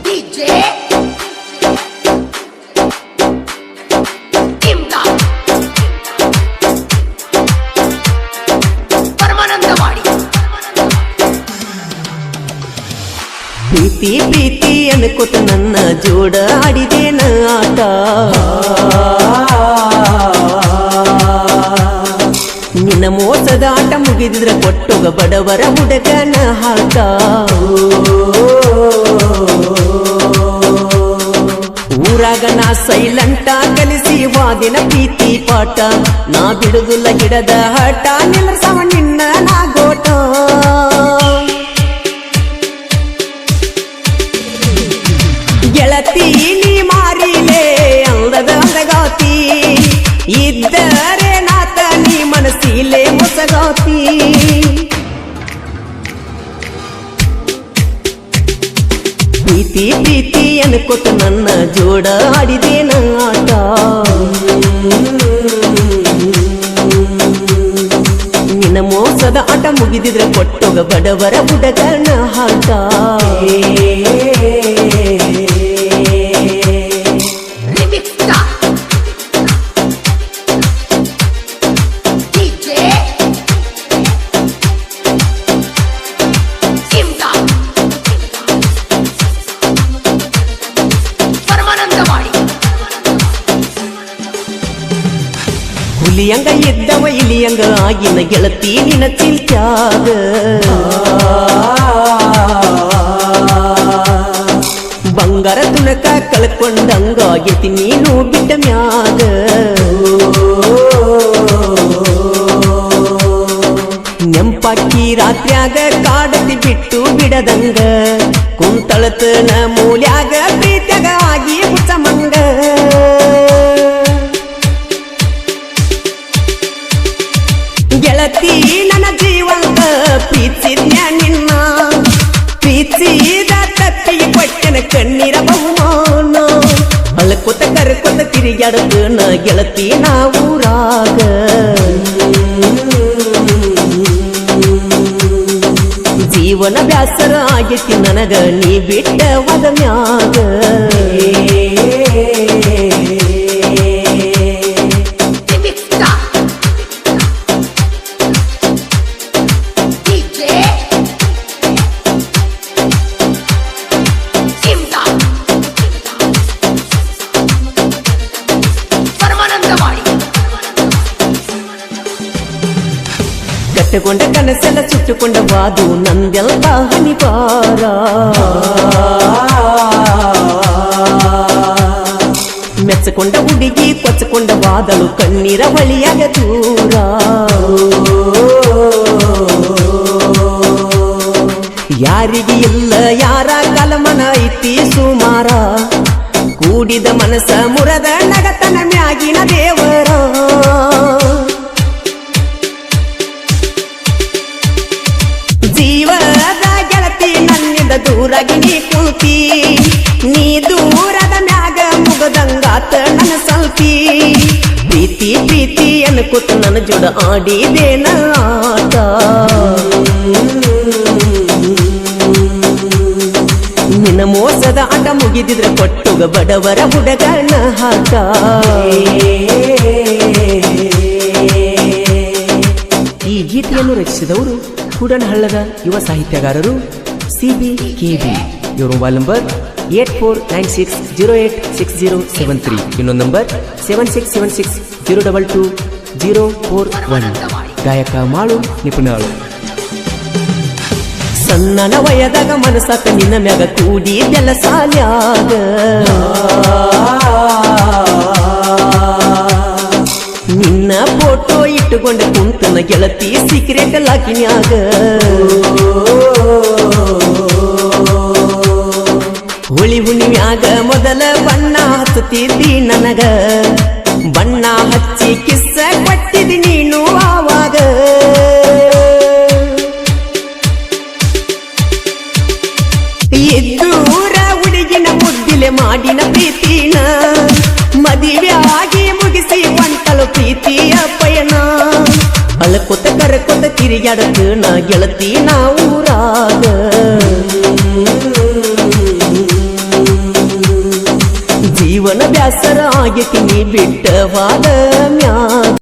DJ Imda Paramanandawadi ಪ್ರೀತಿ ಪ್ರೀತಿ ಅನ್ಕೋತ ನನ್ನ ಜೋಡ ಆಡಿದೇನ ಆಟ ನಿನ್ನ ಮೋಸದ ಆಟ ಮುಗಿದಿದ್ರ ಕೊಟ್ಟೋಗ ಬಡವರ ಹುಡುಗನ ಹಾಟ ಊರಾಗ ನಾ ಸೈಲೆಂಟ ಕಲಿಸಿ ವಾದಿನ ಪ್ರೀತಿ ಪಾಠ ನಾ ಬಿಡುದಿಲ್ಲ ಗಿಡದ ಹಠ ನಿಲ್ಲಸವ ನಿನ್ನ ನಾಗೋಟ ಗೆಳತಿ ನೀ ಮಾರಿಲೆ ಅಂದದ ಅಂದಗಾತಿ ಇದ್ದರೆ ನಾತ ನೀ ಮನಸ್ಸಿಲೆ ಮೊಸಗಾತಿ ಪ್ರೀತಿ ಪ್ರೀತಿ ಅನ್ಕೋತ ನನ್ನ ಜೋಡ ಆಡಿದೇನ ಆಟ ನಿನ್ನ ಮೋಸದ ಆಟ ಮುಗಿದಿದ್ರೆ ಕೊಟ್ಟೋಗ ಬಡವರ ಹುಡುಗನ ಹಾಟ ಹುಲಿಯಂಗ ಇದ್ದವ ಇಲಿಯಂಗ ಆಗಿನ ಗೆಳತಿ ನಿನ ಚಿಲ್ತ್ಯಾಗ ಬಂಗಾರ ತುಣಕ ಕಳ್ಕೊಂಡಂಗ ಆಗೈತಿ ನೀನು ಬಿಟ್ಟ ಮ್ಯಾಗ ನೆಂಪಾಕಿ ರಾತ್ರ್ಯಾಗ ಕಾಡತಿ ಬಿಟ್ಟು ಬಿಡದಂಗ ಕುಂತಳತನ ಮೂಲ್ಯಾಗ ಪ್ರೀತ್ಯಾಗ ಆಗಿ ಹುಚ್ಚಮಂಗ ಗೆಳತಿ ನನ್ನ ಜೀವಂತ ಪ್ರೀತಿದ್ಯ ನಿನ್ನ ಪ್ರೀತಿದ ತಪ್ಪಿಗೆ ಕೊಟ್ಟನ ಕಣ್ಣೀರ ಬಹುಮಾನ ಅಳಕೊತ ಕರ್ಕೊತ ತಿರುಗಾಡತನ ಗೆಳತಿ ನಾವೂರಾಗ ಜೀವನ ಬ್ಯಾಸರ ಆಗೈತಿ ನನಗ ನೀ ಬಿಟ್ಟ ವದ ಮ್ಯಾಗ ಕಟ್ಟಕೊಂಡ ಕನಸೆಲ್ಲ ಸುಟ್ಟುಕೊಂಡ ವಾದು ನಂದೆಲ್ಲ ಹನಿಪಾರ ಮೆಚ್ಚಕೊಂಡ ಹುಡುಗಿ ಕೊಚ್ಚಕೊಂಡ ವಾದಳು ಕಣ್ಣೀರ ಬಳಿಯಾಗ ದೂರ ಯಾರಿಗೆ ಇಲ್ಲ ಯಾರ ಕಲಮನ ಐತಿ ಸುಮಾರ ಕೂಡಿದ ಮನಸ್ಸ ಮುರದ ನಗತನ ಮ್ಯಾಗಿನ ದೇವರ ಜೀವದ ಗೆಳತಿ ನನ್ನಿಂದ ದೂರಾಗಿ ನೀ ಕೂತಿ ನೀ ದೂರದ ಮ್ಯಾಗ ಮುಗದಂಗಾತ ನನ್ನ ಸಲ್ತಿ ಪ್ರೀತಿ ಪ್ರೀತಿ ಅನ್ಕೋತ ನನ್ನ ಜೋಡ ಆಡಿದೇನ ಆಟ ನಿನ್ನ ಮೋಸದ ಆಟ ಮುಗಿದಿದ್ರೆ ಕೊಟ್ಟೋಗ ಬಡವರ ಹುಡುಗನ ಹಾಟ ಈ ಗೀತೆಯನ್ನು ರಚಿಸಿದವರು ಕೂಡನಹಳ್ಳದ ಯುವ ಸಾಹಿತ್ಯಗಾರರು CB KB. ಇವರು ಮೊಬೈಲ್ ನಂಬರ್ 8496086073, ಇನ್ನೊಂದು ನಂಬರ್ 7676022041. ಗಾಯಕ ಮಾಳು ನಿಪುಣಾಳು. ಸಣ್ಣನ ವಯದಾಗ ಮನಸಾಕ ನಿನ್ನ ಮ್ಯಾಗ ಕೂಡಿ ಬೆಲ್ಲ ಸಾಲ್ಯಾಗ ನಿನ್ನ ಫೋಟೋ ಇಟ್ಟುಕೊಂಡ ಕುಂತನ ಗೆಳತಿ ಸೀಕ್ರೆಟ್ ಲಾಕಿನ್ಯಾಗ ಹೋಳಿ ಹುಣ್ಣಿಮ್ಯಾಗ ಮೊದಲ ಬಣ್ಣ ಹಚ್ಚುತ್ತಿದ್ದಿ ನನಗ ಬಣ್ಣ ಹಚ್ಚಿ ಕಿಸ್ಸ ಕೊಟ್ಟಿದ್ದಿ ನೀನು ಆವಾಗ ಎದ್ದೂರ ಹುಡುಗಿನ ಮುದ್ದಿಲೆ ಮಾಡಿನ ಪ್ರೀತಿನ ಮದುವೆ ಆಗಿ ಮುಗಿಸಿ ಒಂಟಲು ಪ್ರೀತಿಯ ಪಯಣ ಅಳಕೊತ ಕರಕೊತ ತಿರುಗಾಡಕ್ಕೆ ನಾ ಗೆಳತಿ ನಾ ಊರಾಗ ಜೀವನ ಬ್ಯಾಸರ ಆಗೈತಿ ನೀ ಬಿಟ್ಟವಾದ ಮ್ಯಾಗ